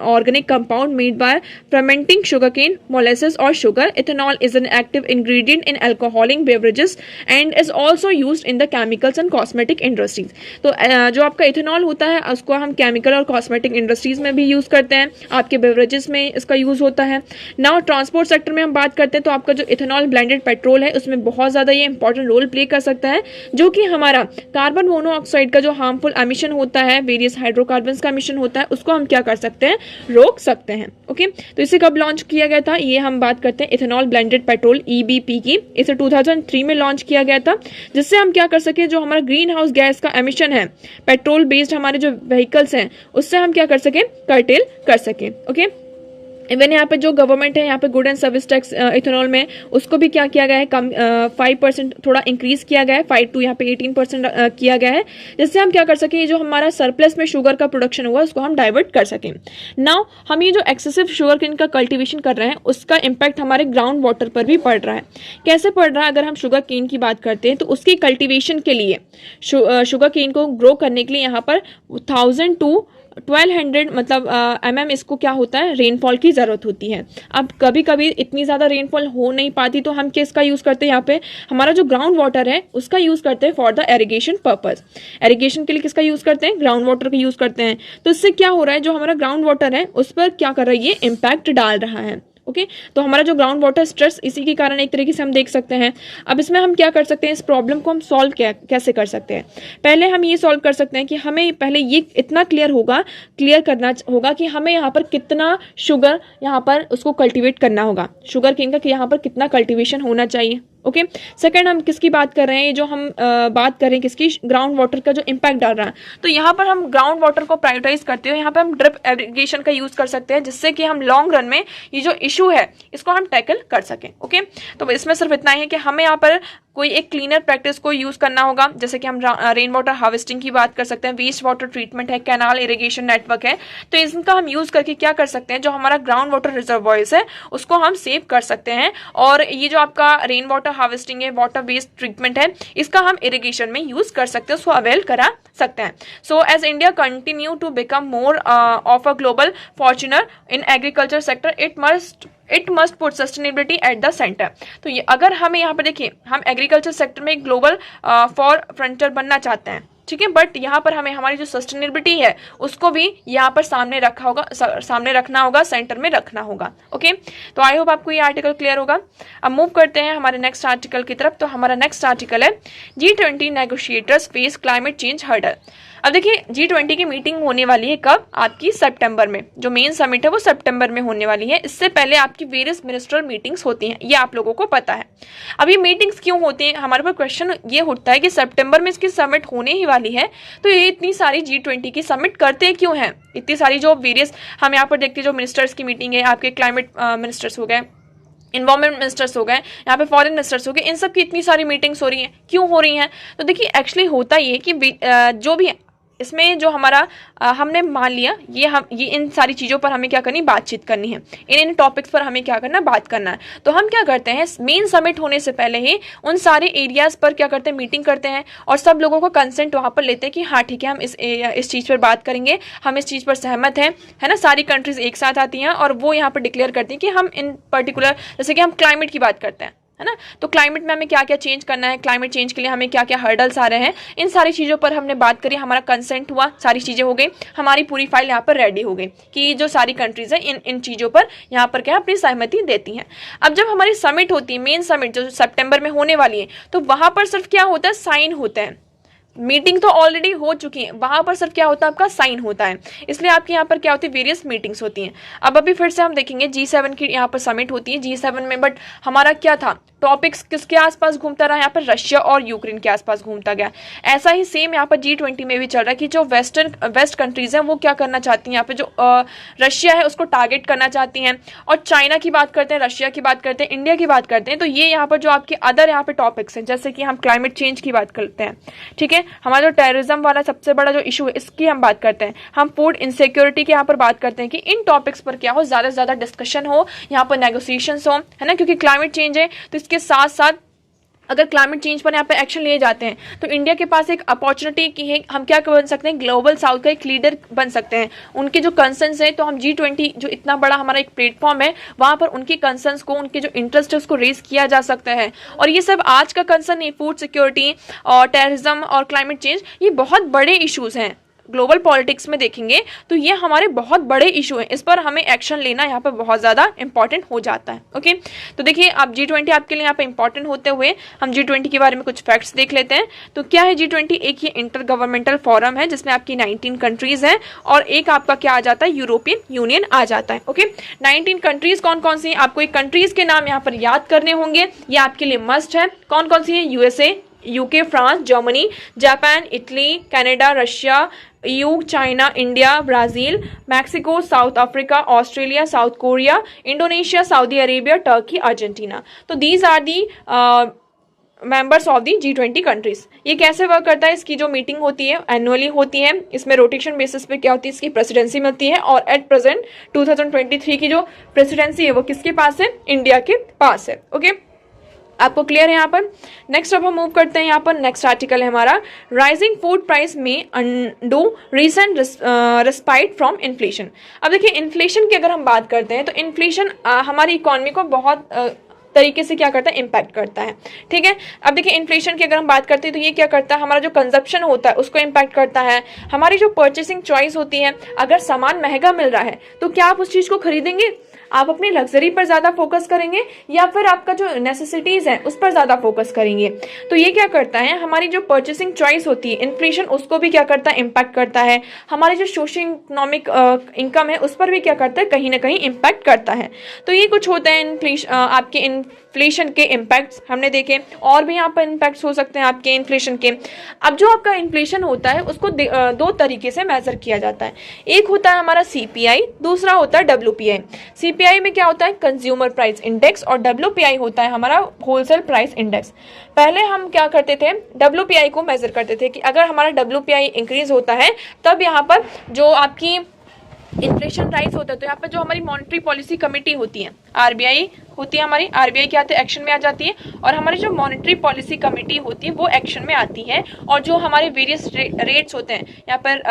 organic compound made by fermenting sugarcane molasses और शुगर। Ethanol is an active ingredient in alcoholic beverages and is also used in the chemicals and cosmetic industries. तो जो आपका ethanol होता है उसको हम chemical और कॉस्मेटिक इंडस्ट्रीज में भी यूज करते हैं, आपके बेवरेजेस में इसका यूज होता है। नाउ ट्रांसपोर्ट सेक्टर में हम बात करते हैं, तो आपका जो इथेनॉल ब्लेंडेड पेट्रोल है उसमें बहुत ज्यादा ये इंपॉर्टेंट रोल प्ले कर सकता है, जो कि हमारा कार्बन मोनोऑक्साइड का जो हार्मफुल एमिशन होता है, वेरियस हाइड्रोकार्बन्स का एमिशन होता है, उसको हम क्या कर सकते हैं, रोक सकते हैं। ओके, तो इसे कब लॉन्च किया गया था, ये हम बात करते हैं इथेनॉल ब्लेंडेड पेट्रोल EBP की। इसे 2003 में लॉन्च किया गया था, जिससे हम क्या कर सके, जो हमारा ग्रीन हाउस गैस का एमिशन है पेट्रोल बेस्ड हमारे जो व्हीकल्स हैं उससे हम क्या कर सके, कर्टेल कर सके। ओके, इवन यहाँ पे जो गवर्नमेंट है, यहाँ पे good and service tax ethanol में उसको भी क्या किया गया है, कम 5% थोड़ा इंक्रीज किया गया है, 5 to यहाँ पे 18% किया गया है, जिससे हम क्या कर सके, ये जो हमारा सरप्लस में शुगर का प्रोडक्शन हुआ उसको हम डाइवर्ट कर सकें। नाउ हम ये जो एक्सेसिव शुगर केन का कल्टीवेशन कर रहे हैं उसका इम्पैक्ट हमारे ग्राउंड वाटर पर भी पड़ रहा है। कैसे पड़ रहा है, अगर हम शुगर केन की बात करते हैं तो उसकी कल्टीवेशन के लिए, शुगर केन को ग्रो करने के लिए यहाँ पर 1000 to 1200 मतलब mm इसको क्या होता है, रेनफॉल की जरूरत होती है। अब कभी कभी इतनी ज्यादा रेनफॉल हो नहीं पाती, तो हम किसका यूज करते हैं, यहाँ पे हमारा जो ग्राउंड वाटर है उसका यूज करते हैं for the irrigation purpose. Irrigation के लिए किसका यूज करते हैं, ग्राउंड वाटर का यूज करते हैं। तो इससे क्या हो रहा है, जो हमारा ग्राउंड वाटर है उस पर क्या कर रहा है, ये इम्पैक्ट डाल रहा है। ओके। तो हमारा जो ग्राउंड वाटर स्ट्रेस इसी के कारण एक तरीके से हम देख सकते हैं। अब इसमें हम क्या कर सकते हैं, इस प्रॉब्लम को हम सॉल्व कैसे कर सकते हैं। पहले हम ये सॉल्व कर सकते हैं कि हमें पहले ये इतना क्लियर करना होगा कि हमें यहाँ पर कितना शुगर यहाँ पर उसको कल्टीवेट करना होगा, शुगर केन का कि यहाँ पर कितना कल्टीवेशन होना चाहिए। ओके। सेकंड हम किसकी बात कर रहे हैं, ये जो हम बात कर रहे हैं किसकी, ग्राउंड वाटर का जो इम्पैक्ट डाल रहा है। तो यहाँ पर हम ग्राउंड वाटर को प्रायोरिटाइज करते हुए यहाँ पर हम ड्रिप इरिगेशन का यूज कर सकते हैं, जिससे कि हम लॉन्ग रन में ये जो इशू है इसको हम टैकल कर सकें। ओके। तो इसमें सिर्फ इतना ही है कि हमें यहाँ पर कोई एक क्लीनर प्रैक्टिस को यूज करना होगा, जैसे कि हम रेन वाटर हार्वेस्टिंग की बात कर सकते हैं, वेस्ट वाटर ट्रीटमेंट है, कैनाल इरिगेशन नेटवर्क है। तो इनका हम यूज करके क्या कर सकते हैं, जो हमारा ग्राउंड वाटर रिजर्वॉयर्स है उसको हम सेव कर सकते हैं। और ये जो आपका रेन वाटर हार्वेस्टिंग है, वाटर वेस्ट ट्रीटमेंट है, इसका हम इरिगेशन में यूज कर सकते हैं, उसको अवेल करा सकते हैं। So as India continue to become more of a global forerunner in agriculture sector, it must put sustainability at the centre. तो ये अगर हमें यहाँ पर देखिए, हम एग्रीकल्चर सेक्टर में एक ग्लोबल फॉर फ्रंटर बनना चाहते हैं, ठीक है, बट यहाँ पर हमें हमारी जो सस्टेनेबिलिटी है उसको भी यहाँ पर सामने रखना होगा, सेंटर में रखना होगा। ओके। तो आई होप आपको ये आर्टिकल क्लियर होगा। अब मूव करते हैं हमारे नेक्स्ट आर्टिकल की तरफ। तो हमारा नेक्स्ट आर्टिकल है G20 negotiators face climate change hurdle. अब देखिए G20 की मीटिंग होने वाली है कब, आपकी सितंबर में, जो मेन समिट है वो सितंबर में होने वाली है। इससे पहले आपकी वेरियस मिनिस्ट्रल मीटिंग्स होती हैं, ये आप लोगों को पता है। अब ये मीटिंग्स क्यों होती हैं, हमारे पास क्वेश्चन ये उठता है कि सितंबर में इसकी समिट होने ही वाली है, तो ये इतनी सारी G20 की समिट करते क्यों हैं, इतनी सारी जो वेरियस हम यहाँ पर देखते हैं, जो मिनिस्टर्स की मीटिंग है, आपके क्लाइमेट मिनिस्टर्स हो गए, इन्वायरमेंट मिनिस्टर्स हो गए, यहाँ पे फॉरेन मिनिस्टर्स हो गए, इन सब की इतनी सारी मीटिंग्स हो रही हैं, क्यों हो रही हैं। तो देखिए एक्चुअली होता ये कि जो भी इसमें जो हमारा हमने मान लिया ये इन सारी चीज़ों पर हमें क्या करनी, बातचीत करनी है, इन टॉपिक्स पर हमें क्या करना, बात करना है। तो हम क्या करते हैं, मेन समिट होने से पहले ही उन सारे एरियाज पर क्या करते हैं, मीटिंग करते हैं और सब लोगों को कंसेंट वहाँ पर लेते हैं कि हाँ ठीक है, हम इस चीज़ पर बात करेंगे, हम इस चीज़ पर सहमत हैं, है ना। सारी कंट्रीज एक साथ आती हैं और वो यहाँ पर डिक्लेयर करती हैं कि हम इन पर्टिकुलर, जैसे कि हम क्लाइमेट की बात करते हैं, है ना, तो क्लाइमेट में हमें क्या क्या चेंज करना है, क्लाइमेट चेंज के लिए हमें क्या क्या हर्डल्स आ रहे हैं, इन सारी चीज़ों पर हमने बात करी, हमारा कंसेंट हुआ, सारी चीज़ें हो गई, हमारी पूरी फाइल यहाँ पर रेडी हो गई कि जो सारी कंट्रीज हैं इन चीज़ों पर यहाँ पर क्या अपनी सहमति देती हैं। अब जब हमारी समिट होती है, मेन समिट जो सितंबर में होने वाली है, तो वहाँ पर सिर्फ क्या होता है, साइन होते हैं। मीटिंग तो ऑलरेडी हो चुकी है, वहां पर सिर्फ क्या होता है, आपका साइन होता है, इसलिए आपके यहाँ पर क्या होती है, वेरियस मीटिंग्स होती हैं। अब अभी फिर से हम देखेंगे G7 की यहाँ पर समिट होती है, G7 में, बट हमारा क्या था, टॉपिक्स किसके आसपास घूमता रहा, यहाँ पर रशिया और यूक्रेन के आसपास घूमता गया। ऐसा ही सेम यहाँ पर G20 में भी चल रहा है कि जो वेस्ट कंट्रीज हैं वो क्या करना चाहती हैं, यहाँ पे जो रशिया है उसको टारगेट करना चाहती हैं, और चाइना की बात करते हैं, रशिया की बात करते हैं, इंडिया की बात करते हैं। तो ये यहाँ पर जो आपके अदर यहाँ पे टॉपिक्स हैं, जैसे कि हम क्लाइमेट चेंज की बात करते हैं, ठीक है, हमारा जो टेररिज्म वाला सबसे बड़ा जो इशू है इसकी हम बात करते हैं, हम फूड इनसिक्योरिटी की यहाँ पर बात करते हैं कि इन टॉपिक्स पर क्या हो, ज्यादा से ज्यादा डिस्कशन हो, यहाँ पर नेगोशिएशंस हो, है ना, क्योंकि क्लाइमेट चेंज है। तो इसके साथ साथ अगर क्लाइमेट चेंज पर यहाँ पे एक्शन लिए जाते हैं तो इंडिया के पास एक अपॉर्चुनिटी की है, हम क्या बन सकते हैं, ग्लोबल साउथ का एक लीडर बन सकते हैं। उनके जो कंसर्न्स है, तो हम G20 जो इतना बड़ा हमारा एक प्लेटफॉर्म है, वहां पर उनके कंसर्न्स को, उनके जो इंटरेस्ट है उसको रेज किया जा सकता है। और ये सब आज का कंसर्न नहीं, फूड सिक्योरिटी और टेररिज्म और क्लाइमेट चेंज, ये बहुत बड़े इशूज हैं। ग्लोबल पॉलिटिक्स में देखेंगे तो ये हमारे बहुत बड़े इशू हैं, इस पर हमें एक्शन लेना यहाँ पर बहुत ज़्यादा इंपॉर्टेंट हो जाता है। ओके, तो देखिए आप G20 आपके लिए यहाँ पे इंपॉर्टेंट होते हुए हम G20 के बारे में कुछ फैक्ट्स देख लेते हैं। तो क्या है G20? एक ये इंटर गवर्नमेंटल फोरम है जिसमें आपकी 19 कंट्रीज हैं और एक आपका क्या आ जाता है, यूरोपियन यूनियन आ जाता है। ओके, 19 कंट्रीज कौन कौन सी हैं, आपको एक कंट्रीज के नाम यहाँ पर याद करने होंगे, ये आपके लिए मस्ट है। कौन कौन सी है? USA, UK, France, Germany, Japan, Italy, Canada, Russia, EU, China, India, Brazil, Mexico, South Africa, Australia, South Korea, Indonesia, Saudi Arabia, Turkey, Argentina. तो these are the members of the G20 countries. ये कैसे work करता है? इसकी जो meeting होती है annually होती है, इसमें रोटेशन बेसिस पे क्या होती है, इसकी प्रेसिडेंसी मिलती है। और एट प्रेजेंट 2023 की जो प्रेसिडेंसी है वो किसके पास है? इंडिया के पास है। ओके, आपको क्लियर है यहाँ पर? नेक्स्ट अब हम मूव करते हैं, यहाँ पर नेक्स्ट आर्टिकल है हमारा, राइजिंग फूड प्राइस में undo recent respite from inflation. अब देखिए इन्फ्लेशन की अगर हम बात करते हैं तो इन्फ्लेशन हमारी इकोनॉमी को बहुत तरीके से क्या करता है, इम्पैक्ट करता है। ठीक है, अब देखिए इन्फ्लेशन की अगर हम बात करते हैं तो ये क्या करता है, हमारा जो कंजप्शन होता है उसको इम्पैक्ट करता है। हमारी जो परचेसिंग चॉइस होती है, अगर सामान महंगा मिल रहा है तो क्या आप उस चीज़ को खरीदेंगे? आप अपनी लग्जरी पर ज़्यादा फोकस करेंगे या फिर आपका जो नेसेसिटीज़ है उस पर ज़्यादा फोकस करेंगे। तो ये क्या करता है, हमारी जो परचेसिंग चॉइस होती है, इन्फ्लेशन उसको भी क्या करता है, इम्पैक्ट करता है। हमारी जो सोशियो इकोनॉमिक इनकम है उस पर भी क्या करता है, कहीं ना कहीं इम्पैक्ट करता है। तो ये कुछ होता है आपके इन्फ्लेशन के इम्पैक्ट्स हमने देखे, और भी यहाँ पर इम्पैक्ट्स हो सकते हैं आपके इन्फ्लेशन के। अब जो आपका इन्फ्लेशन होता है उसको दो तरीके से मेजर किया जाता है। एक होता है हमारा CPI, दूसरा होता है WPI। CPI में क्या होता है, कंज्यूमर प्राइस इंडेक्स, और WPI होता है हमारा होलसेल प्राइस इंडेक्स। पहले हम क्या करते थे, WPI को मेजर करते थे कि अगर हमारा WPI इंक्रीज होता है तब यहाँ पर जो आपकी इन्फ्लेशन राइज होता है। तो यहाँ पर जो हमारी मॉनेटरी पॉलिसी कमेटी होती है, RBI होती है हमारी, RBI क्या आती है, एक्शन में आ जाती है, और हमारी जो मॉनेटरी पॉलिसी कमेटी होती है वो एक्शन में आती है। और जो हमारे वेरियस रेट्स होते हैं, यहाँ पर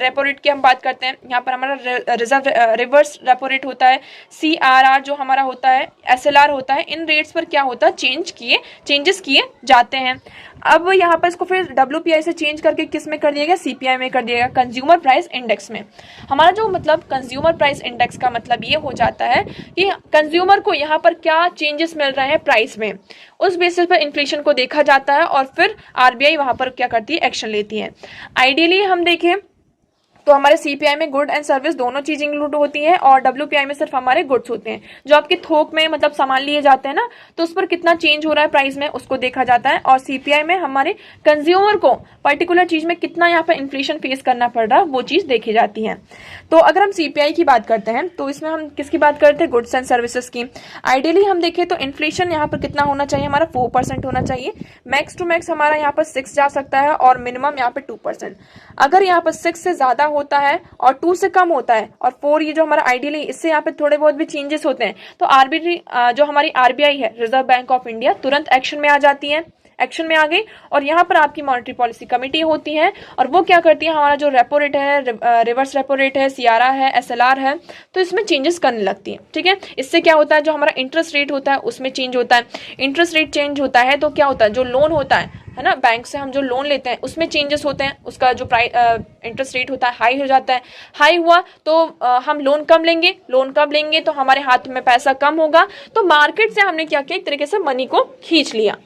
रेपो रेट की हम बात करते हैं, यहाँ पर हमारा रिवर्स रेपो रेट होता है, CRR जो हमारा होता है, SLR होता है, इन रेट्स पर क्या होता है, चेंजेस किए जाते हैं। अब यहाँ पर इसको फिर WPI से चेंज करके किस में कर दिया गया, CPI में कर दिया गया, कंज्यूमर प्राइस इंडेक्स में। हमारा जो मतलब कंज्यूमर प्राइस इंडेक्स का मतलब ये हो जाता है कि कंज्यूमर को यहाँ पर क्या चेंजेस मिल रहे हैं प्राइस में, उस बेसिस पर इन्फ्लेशन को देखा जाता है, और फिर RBI वहाँ पर क्या करती है, एक्शन लेती है। आइडियली हम देखें तो हमारे CPI में गुड एंड सर्विस दोनों चीज इंक्लूड होती है, और WPI में सिर्फ हमारे गुड्स होते हैं। जो आपके थोक में मतलब सामान लिए जाते हैं ना, तो उस पर कितना चेंज हो रहा है प्राइस में उसको देखा जाता है, और CPI में हमारे कंज्यूमर को पर्टिकुलर चीज में कितना यहाँ पर इन्फ्लेशन फेस करना पड़ रहा है वो चीज देखी जाती है। तो अगर हम CPI की बात करते हैं तो इसमें हम किसकी बात करते हैं, गुड्स एंड सर्विसेज की। आइडियली हम देखें तो इन्फ्लेशन यहाँ पर कितना होना चाहिए, हमारा 4% होना चाहिए। मैक्स टू मैक्स हमारा यहाँ पर 6 जा सकता है, और मिनिमम यहाँ पर 2%। अगर यहाँ पर 6 से ज्यादा होता है और 2 से कम होता है और 4, ये जो हमारा आइडियली इससे यहाँ पे थोड़े बहुत भी चेंजेस होते हैं, तो जो हमारी RBI है, रिजर्व बैंक ऑफ इंडिया, तुरंत एक्शन में आ जाती है, एक्शन में आ गई। और यहाँ पर आपकी मॉनेटरी पॉलिसी कमेटी होती है, और वो क्या करती है, हमारा जो रेपो रेट है, रिवर्स रेपो रेट है, CRR है, SLR है, तो इसमें चेंजेस करने लगती है। ठीक है, इससे क्या होता है, जो हमारा इंटरेस्ट रेट होता है उसमें चेंज होता है। इंटरेस्ट रेट चेंज होता है तो क्या होता है, जो लोन होता है ना, बैंक से हम जो लोन लेते हैं उसमें चेंजेस होते हैं, उसका जो इंटरेस्ट रेट होता है हाई हो जाता है। हाई हुआ तो हम लोन कम लेंगे, लोन कम लेंगे तो हमारे हाथ में पैसा कम होगा, तो मार्केट से हमने क्या किया, एक तरीके से मनी को खींच लिया।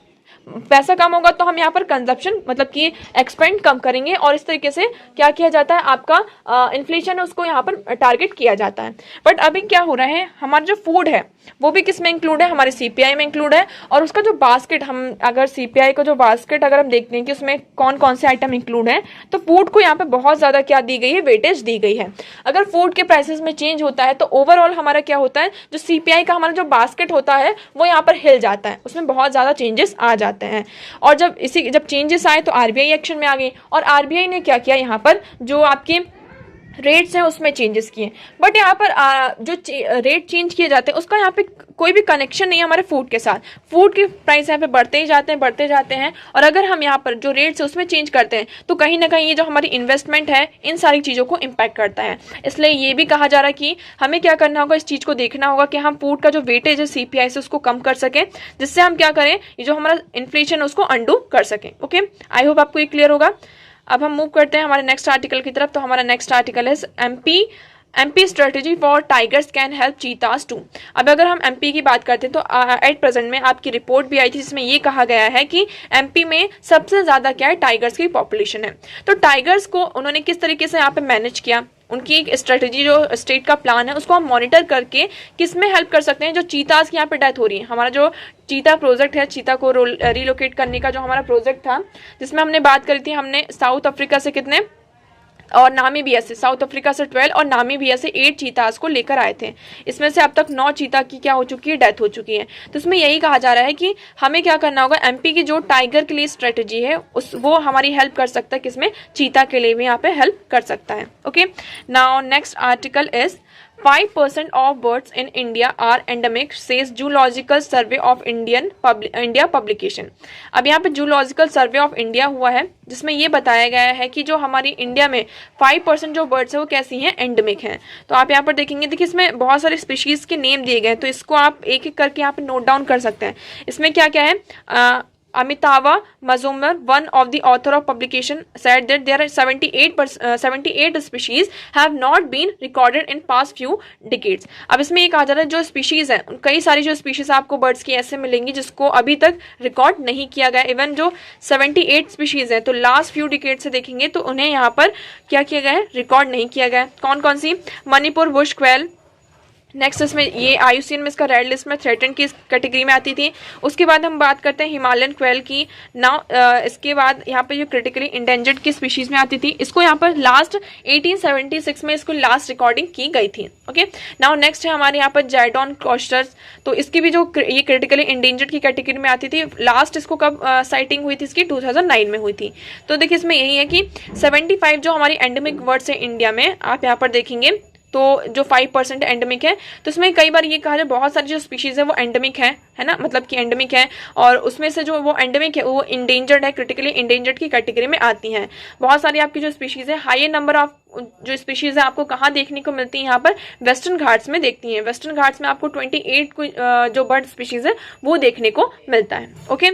पैसा कम होगा तो हम यहाँ पर कंजप्शन मतलब कि एक्सपेंड कम करेंगे, और इस तरीके से क्या किया जाता है, आपका इन्फ्लेशन है उसको यहाँ पर टारगेट किया जाता है। बट अभी क्या हो रहा है, हमारा जो फूड है वो भी किस में इंक्लूड है, हमारे CPI में इंक्लूड है, और उसका जो बास्केट, हम अगर CPI का जो बास्केट अगर हम देखते हैं कि उसमें कौन कौन से आइटम इंक्लूड है, तो फूड को यहाँ पे बहुत ज्यादा क्या दी गई है, वेटेज दी गई है। अगर फूड के प्राइसेस में चेंज होता है तो ओवरऑल हमारा क्या होता है, जो CPI का हमारा जो बास्केट होता है वो यहाँ पर हिल जाता है, उसमें बहुत ज्यादा चेंजेस आ जाते हैं। और जब चेंजेस आए तो RBI एक्शन में आ गई, और RBI ने क्या किया, यहाँ पर जो आपके रेट्स हैं उसमें चेंजेस किए। बट यहाँ पर जो रेट चेंज किए जाते हैं उसका यहाँ पे कोई भी कनेक्शन नहीं है हमारे फूड के साथ। फूड के प्राइस यहाँ पे बढ़ते ही जाते हैं, और अगर हम यहाँ पर जो रेट्स है उसमें चेंज करते हैं तो कहीं ना कहीं ये जो हमारी इन्वेस्टमेंट है इन सारी चीज़ों को इम्पैक्ट करता है। इसलिए ये भी कहा जा रहा है कि हमें क्या करना होगा, इस चीज़ को देखना होगा कि हम फूड का जो वेटेज है CPI से उसको कम कर सकें, जिससे हम क्या करें, ये जो हमारा इन्फ्लेशन है उसको अंडू कर सकें। ओके, आई होप आपको ये क्लियर होगा। अब हम मूव करते हैं हमारे नेक्स्ट आर्टिकल की तरफ। तो हमारा नेक्स्ट आर्टिकल है MP strategy for tigers can help cheetahs too. अब अगर हम MP की बात करते हैं तो एट प्रेजेंट में आपकी रिपोर्ट भी आई थी जिसमें ये कहा गया है कि MP में सबसे ज़्यादा क्या है, टाइगर्स की पॉपुलेशन है। तो टाइगर्स को उन्होंने किस तरीके से यहाँ पे मैनेज किया, उनकी एक स्ट्रेटेजी जो स्टेट का प्लान है उसको हम मॉनिटर करके किस में हेल्प कर सकते हैं, जो चीतास की यहाँ पे डेथ हो रही है। हमारा जो चीता प्रोजेक्ट है, चीता को रिलोकेट करने का जो हमारा प्रोजेक्ट था, जिसमें हमने बात करी थी, हमने साउथ अफ्रीका से कितने और नामीबिया से, साउथ अफ्रीका से 12 और नामीबिया से 8 चीतास को लेकर आए थे। इसमें से अब तक 9 चीता की क्या हो चुकी है, डेथ हो चुकी है। तो इसमें यही कहा जा रहा है कि हमें क्या करना होगा, MP की जो टाइगर के लिए स्ट्रेटेजी है वो हमारी हेल्प कर सकता है, किसमें, चीता के लिए भी यहाँ पे हेल्प कर सकता है। Okay, now next article is 5% of birds in India are endemic, says Zoological Survey of India publication। अब यहाँ पे Zoological Survey of India हुआ है जिसमें ये बताया गया है कि जो हमारी इंडिया में 5% जो बर्ड्स है वो कैसी हैं, एंडेमिक हैं। तो आप यहाँ पर देखेंगे, देखिए इसमें बहुत सारे स्पीशीज के नेम दिए गए हैं, तो इसको आप एक एक करके यहाँ पे नोट डाउन कर सकते हैं। इसमें क्या क्या है, Amitava Mazumdar, one of the author of publication, said that there are 78 species have not been recorded in past few decades. अब इसमें ये कहा जा रहा है जो स्पीशीज है, कई सारी जो स्पीशीज आपको बर्ड्स की ऐसे मिलेंगी जिसको अभी तक रिकॉर्ड नहीं किया गया. इवन जो 78 स्पीशीज है तो लास्ट फ्यू डिकेड से देखेंगे तो उन्हें यहाँ पर क्या किया गया है, रिकॉर्ड नहीं किया गया है. कौन कौन सी? Manipur bush quail. नेक्स्ट इसमें ये IUCN में इसका रेड लिस्ट में थ्रेटन की कैटेगरी में आती थी. उसके बाद हम बात करते हैं हिमालयन क्वेल की. नाउ इसके बाद यहाँ पे जो क्रिटिकली इंडेंजर्ड की स्पीशीज में आती थी, इसको यहाँ पर लास्ट 1876 में इसको लास्ट रिकॉर्डिंग की गई थी. ओके, नाउ नेक्स्ट है हमारे यहाँ पर जाइडोन कॉस्टर्स. तो इसकी भी जो ये क्रिटिकली इंडेंजर्ड की कैटेगरी में आती थी, लास्ट इसको कब साइटिंग हुई थी इसकी? 2009 में हुई थी. तो देखिए इसमें यही है कि 75 जो हमारी एंडेमिक वर्ड्स है इंडिया में, आप यहाँ पर देखेंगे तो जो 5% एंडेमिक है. तो इसमें कई बार ये कहा जाए बहुत सारी जो स्पीशीज है वो एंडेमिक है ना, मतलब कि एंडेमिक है, और उसमें से जो वो एंडेमिक है वो इंडेंजर्ड है, क्रिटिकली इंडेंजर्ड की कैटेगरी में आती हैं. बहुत सारी आपकी जो स्पीशीज है, हाई नंबर ऑफ जो स्पीशीज है आपको कहाँ देखने को मिलती है? यहाँ पर वेस्टर्न घाट्स में देखती हैं. वेस्टर्न घाट्स में आपको 28 जो बर्ड स्पीशीज है वो देखने को मिलता है. ओके,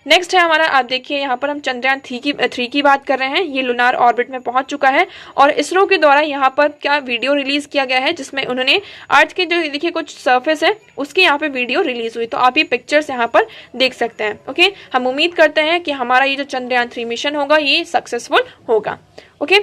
नेक्स्ट है हमारा, आप देखिए यहाँ पर हम चंद्रयान 3 की बात कर रहे हैं. ये लूनार ऑर्बिट में पहुंच चुका है और इसरो के द्वारा यहाँ पर क्या वीडियो रिलीज किया गया है जिसमें उन्होंने अर्थ के जो देखिए कुछ सरफेस है उसकी यहाँ पे वीडियो रिलीज हुई. तो आप ये पिक्चर्स यहाँ पर देख सकते हैं. ओके, हम उम्मीद करते हैं कि हमारा ये जो चंद्रयान 3 मिशन होगा ये सक्सेसफुल होगा. ओके,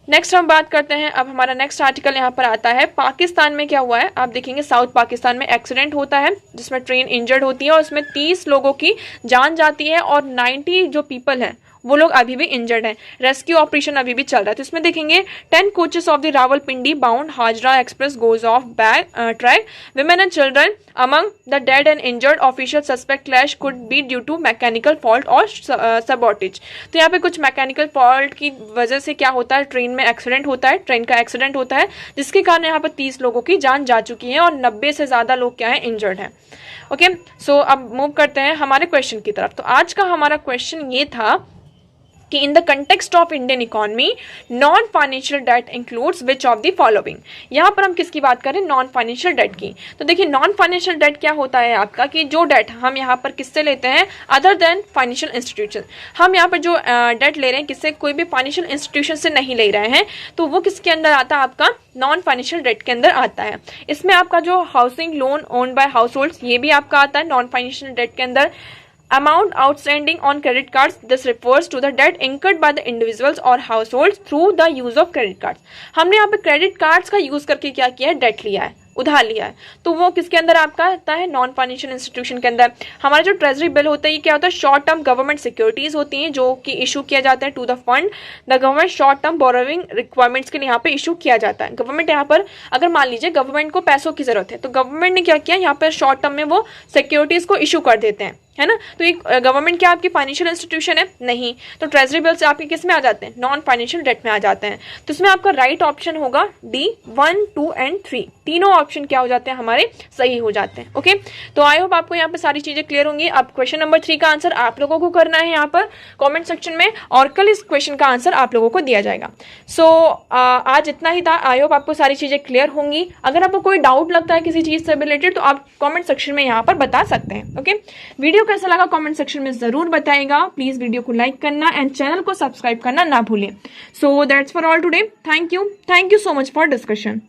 नेक्स्ट हम बात करते हैं. अब हमारा नेक्स्ट आर्टिकल यहाँ पर आता है पाकिस्तान में क्या हुआ है. आप देखेंगे साउथ पाकिस्तान में एक्सीडेंट होता है जिसमें ट्रेन इंजर्ड होती है और उसमें 30 लोगों की जान जाती है और 90 जो पीपल हैं वो लोग अभी भी इंजर्ड हैं. रेस्क्यू ऑपरेशन अभी भी चल रहा है. तो इसमें देखेंगे 10 coaches of the Rawalpindi bound Hazara express goes off back track. Women and children among the dead and injured. Official suspect clash could be due to mechanical fault और सबॉटेज. तो यहाँ पे कुछ मैकेनिकल फॉल्ट की वजह से क्या होता है, ट्रेन में एक्सीडेंट होता है, ट्रेन का एक्सीडेंट होता है जिसके कारण यहाँ पर 30 लोगों की जान जा चुकी है और 90 से ज़्यादा लोग क्या है, इंजर्ड हैं. ओके, सो अब मूव करते हैं हमारे क्वेश्चन की तरफ. तो आज का हमारा क्वेश्चन ये था कि in the context of Indian economy non financial debt includes which of the following. यहाँ पर हम किसकी बात करें? नॉन फाइनेंशियल डेट की. तो देखिए नॉन फाइनेंशियल डेट क्या होता है आपका कि जो डेट हम यहाँ पर किससे लेते हैं अदर देन फाइनेंशियल इंस्टीट्यूशन. हम यहाँ पर जो डेट ले रहे हैं किससे? कोई भी फाइनेंशियल इंस्टीट्यूशन से नहीं ले रहे हैं, तो वो किसके अंदर आता है? आपका नॉन फाइनेंशियल डेट के अंदर आता है. इसमें आपका जो housing loan owned by house holds ये भी आपका आता है नॉन फाइनेंशियल डेट के अंदर. Amount outstanding on credit cards, this refers to the debt incurred by the individuals or households through the use of credit cards. हमने यहाँ पे क्रेडिट कार्ड्स का यूज करके क्या किया है? डेट लिया है, उधार लिया है. तो वो किसके अंदर आपका आता है? नॉन फाइनेंशियल इंस्टीट्यूशन के अंदर. हमारा जो ट्रेजरी बिल होता है ये क्या होता है? शॉर्ट टर्म गवर्नमेंट सिक्योरिटीज होती हैं जो कि इशू किया जाता है to the fund the government short term borrowing requirements के लिए यहाँ पे इशू किया जाता है. गवर्नमेंट यहाँ पर अगर मान लीजिए गवर्नमेंट को पैसों की जरूरत है तो गवर्नमेंट ने क्या किया, यहाँ पर शॉर्ट टर्म में वो सिक्योरिटीज को इशू कर देते हैं, है ना. तो एक गवर्नमेंट क्या आपकी फाइनेंशियल इंस्टीट्यूशन है? नहीं. तो ट्रेजरी बिल से आपके किस में आ जाते हैं? नॉन फाइनेंशियल डेट में आ जाते हैं. तो इसमें आपका राइट ऑप्शन होगा डी. 1, 2 एंड 3 तीनों ऑप्शन क्या हो जाते हैं? हमारे सही हो जाते हैं. ओके, तो आई होप आपको यहाँ पे सारी चीजें क्लियर होंगी. अब क्वेश्चन नंबर 3 का आंसर आप लोगों को करना है यहाँ पर कॉमेंट सेक्शन में और कल इस क्वेश्चन का आंसर आप लोगों को दिया जाएगा. सो आज इतना ही था. आई होप आपको सारी चीजें क्लियर होंगी. अगर आपको कोई डाउट लगता है किसी चीज से रिलेटेड तो आप कॉमेंट सेक्शन में यहाँ पर बता सकते हैं. ओके, वीडियो कैसा लगा कमेंट सेक्शन में जरूर बताइएगा. प्लीज वीडियो को लाइक करना एंड चैनल को सब्सक्राइब करना ना भूलें. So that's for all today. Thank you so much for discussion.